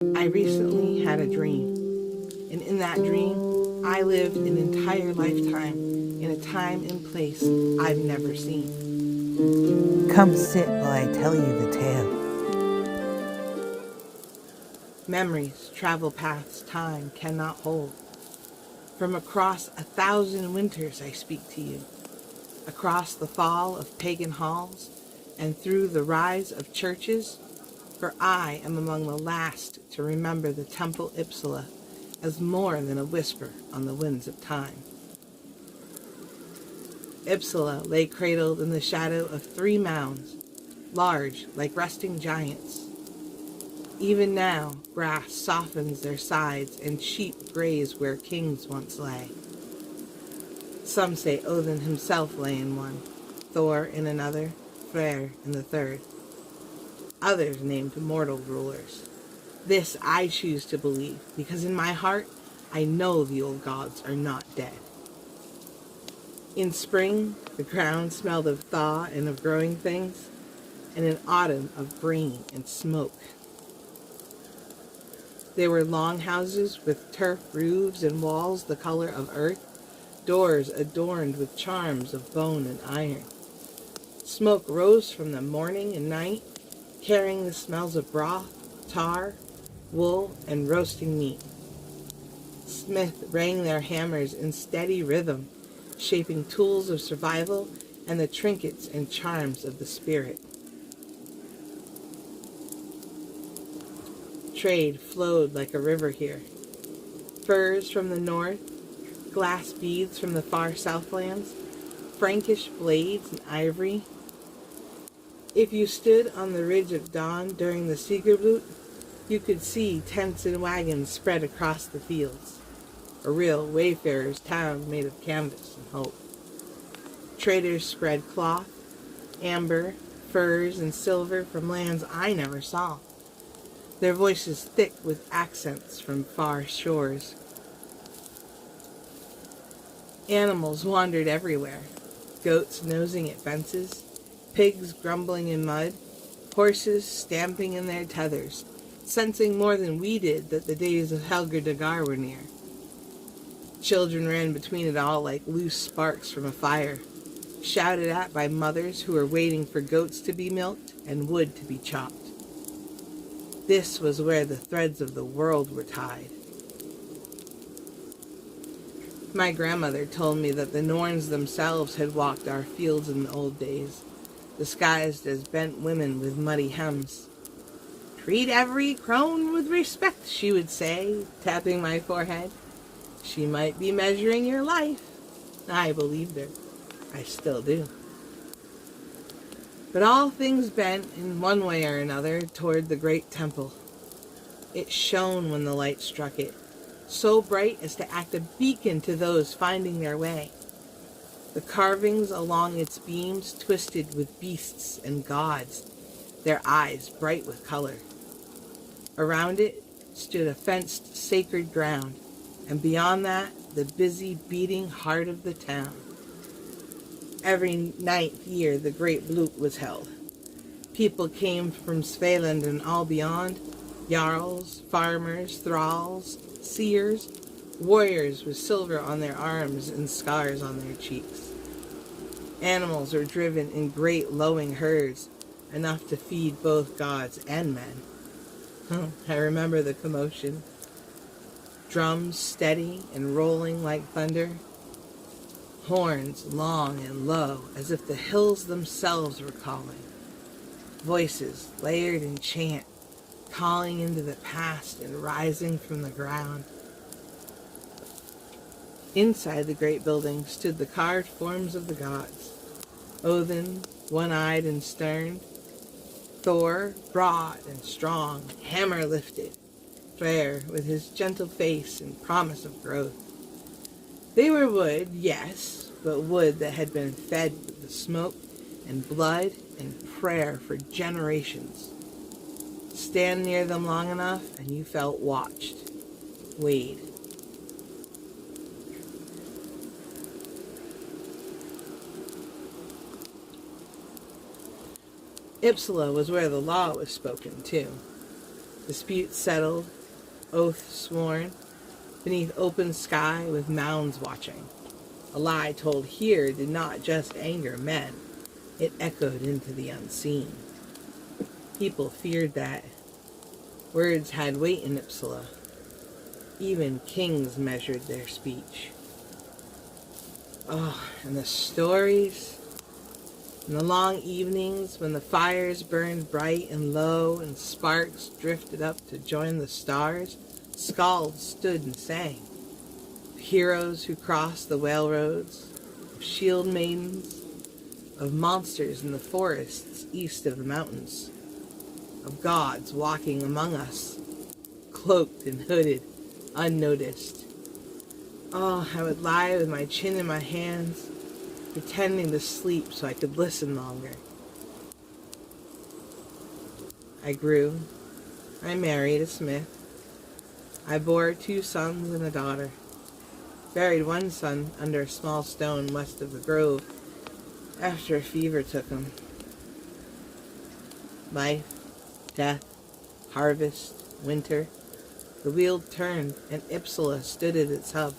I recently had a dream, and in that dream, I lived an entire lifetime in a time and place I've never seen. Come sit while I tell you the tale. Memories, travel paths time cannot hold. From across 1,000 winters I speak to you, across the fall of pagan halls, and through the rise of churches, for I am among the last to remember the temple Uppsala as more than a whisper on the winds of time. Uppsala lay cradled in the shadow of 3 mounds, large like resting giants. Even now, grass softens their sides and sheep graze where kings once lay. Some say Odin himself lay in one, Thor in another, Freyr in the third. Others named mortal rulers. This I choose to believe, because in my heart I know the old gods are not dead. In spring, the ground smelled of thaw and of growing things, and in autumn of rain and smoke. There were long houses with turf roofs and walls the color of earth, doors adorned with charms of bone and iron. Smoke rose from them morning and night, carrying the smells of broth, tar, wool, and roasting meat. Smiths rang their hammers in steady rhythm, shaping tools of survival and the trinkets and charms of the spirit. Trade flowed like a river here. Furs from the north, glass beads from the far southlands, Frankish blades and ivory. If you stood on the ridge of dawn during the Siegerblut, you could see tents and wagons spread across the fields. A real wayfarer's town made of canvas and hope. Traders spread cloth, amber, furs, and silver from lands I never saw, their voices thick with accents from far shores. Animals wandered everywhere, goats nosing at fences, pigs grumbling in mud, horses stamping in their tethers, sensing more than we did that the days of Helga Dagar were near. Children ran between it all like loose sparks from a fire, shouted at by mothers who were waiting for goats to be milked and wood to be chopped. This was where the threads of the world were tied. My grandmother told me that the Norns themselves had walked our fields in the old days, disguised as bent women with muddy hems. "Treat every crone with respect," she would say, tapping my forehead. She might be measuring your life. I believed her. I still do. But all things bent, in one way or another, toward the great temple. It shone when the light struck it, so bright as to act a beacon to those finding their way. The carvings along its beams twisted with beasts and gods, their eyes bright with color. Around it stood a fenced sacred ground, and beyond that, the busy beating heart of the town. Every 9th year the great Blut was held. People came from Svealand and all beyond, jarls, farmers, thralls, seers, warriors with silver on their arms and scars on their cheeks. Animals were driven in great lowing herds, enough to feed both gods and men. I remember the commotion. Drums steady and rolling like thunder. Horns long and low, as if the hills themselves were calling. Voices layered in chant, calling into the past and rising from the ground. Inside the great building stood the carved forms of the gods. Odin, one-eyed and stern. Thor, broad and strong, hammer lifted. Freyr, with his gentle face and promise of growth. They were wood, yes, but wood that had been fed with the smoke and blood and prayer for generations. Stand near them long enough and you felt watched, weighed. Uppsala was where the law was spoken, too. Dispute settled, oath sworn, beneath open sky with mounds watching. A lie told here did not just anger men, it echoed into the unseen. People feared that. Words had weight in Uppsala. Even kings measured their speech. Oh, and the stories, and the long evenings when the fires burned bright and low and sparks drifted up to join the stars, skalds stood and sang. Of heroes who crossed the railroads, of shield maidens, of monsters in the forests east of the mountains, of gods walking among us, cloaked and hooded, unnoticed. Oh, I would lie with my chin in my hands, pretending to sleep so I could listen longer. I grew. I married a smith. I bore 2 sons and a daughter. Buried one son under a small stone west of the grove after a fever took him. Life, death, harvest, winter. The wheel turned, and Uppsala stood at its hub.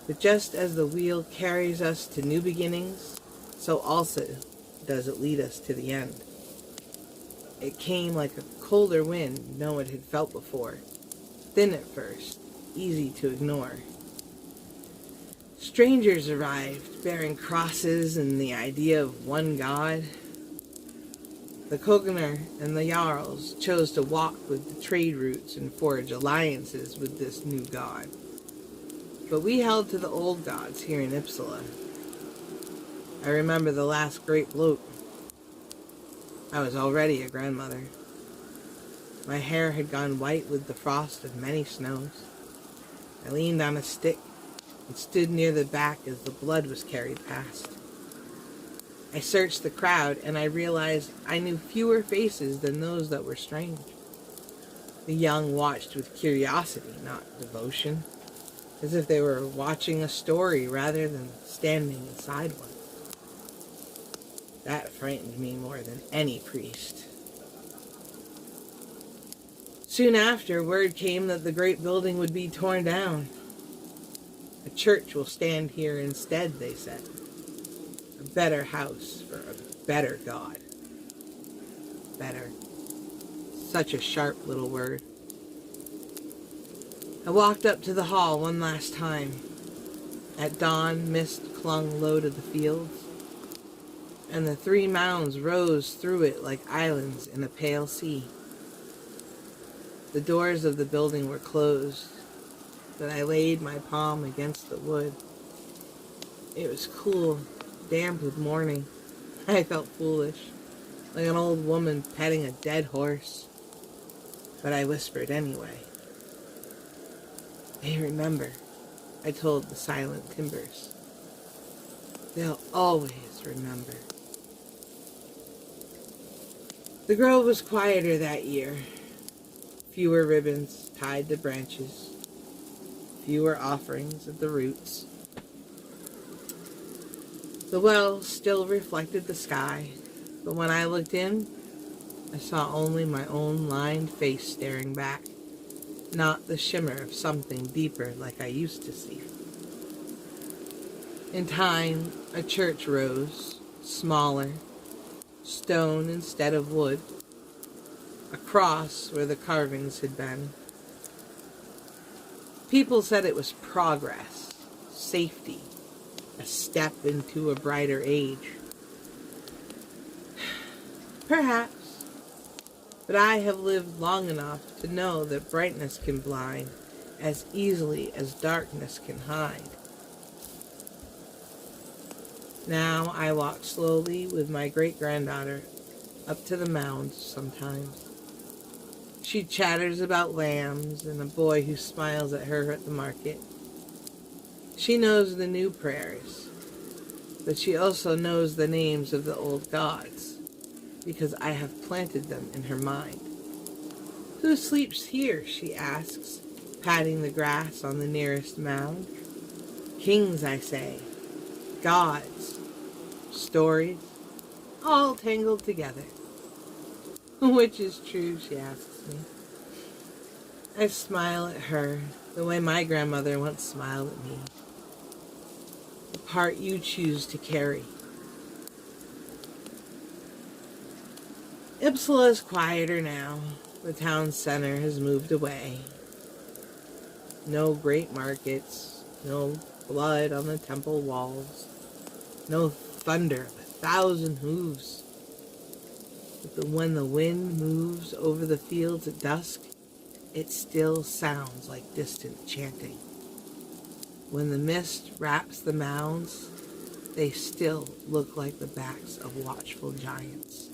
But just as the wheel carries us to new beginnings, so also does it lead us to the end. It came like a colder wind no one had felt before, thin at first, easy to ignore. Strangers arrived, bearing crosses and the idea of one God. The Kogener and the Jarls chose to walk with the trade routes and forge alliances with this new god. But we held to the old gods here in Uppsala. I remember the last great bloat. I was already a grandmother. My hair had gone white with the frost of many snows. I leaned on a stick and stood near the back as the blood was carried past. I searched the crowd, and I realized I knew fewer faces than those that were strange. The young watched with curiosity, not devotion, as if they were watching a story rather than standing inside one. That frightened me more than any priest. Soon after, word came that the great building would be torn down. A church will stand here instead, they said. A better house for a better God. Better. Such a sharp little word. I walked up to the hall one last time. At dawn, mist clung low to the fields, and the 3 mounds rose through it like islands in a pale sea. The doors of the building were closed, but I laid my palm against the wood. It was cool, damp with morning. I felt foolish, like an old woman petting a dead horse. But I whispered anyway. They remember, I told the silent timbers. They'll always remember. The grove was quieter that year. Fewer ribbons tied to branches. Fewer offerings at the roots. The well still reflected the sky, but when I looked in, I saw only my own lined face staring back, not the shimmer of something deeper like I used to see. In time, a church rose, smaller, stone instead of wood, a cross where the carvings had been. People said it was progress, safety, a step into a brighter age. Perhaps, but I have lived long enough to know that brightness can blind as easily as darkness can hide. Now I walk slowly with my great-granddaughter up to the mounds sometimes. She chatters about lambs and a boy who smiles at her at the market. She knows the new prayers, but she also knows the names of the old gods, because I have planted them in her mind. Who sleeps here, she asks, patting the grass on the nearest mound. Kings, I say, gods, stories, all tangled together. Which is true, she asks me. me. I smile at her the way my grandmother once smiled at me. The part you choose to carry. Uppsala is quieter now. The town center has moved away. No great markets, no blood on the temple walls, no thunder of 1,000 hooves. But when the wind moves over the fields at dusk, it still sounds like distant chanting. When the mist wraps the mounds, they still look like the backs of watchful giants.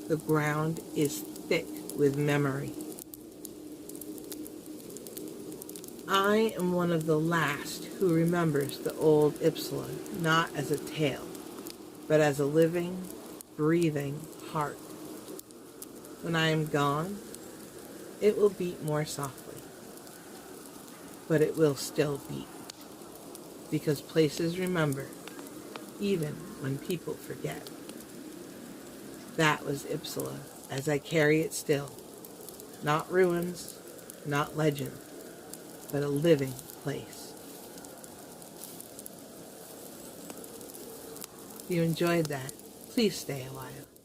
The ground is thick with memory. I am one of the last who remembers the old Uppsala, not as a tale, but as a living, breathing heart. When I am gone, it will beat more softly, but it will still beat, because places remember, even when people forget. That was Uppsala, as I carry it still. Not ruins, not legend, but a living place. If you enjoyed that, please stay a while.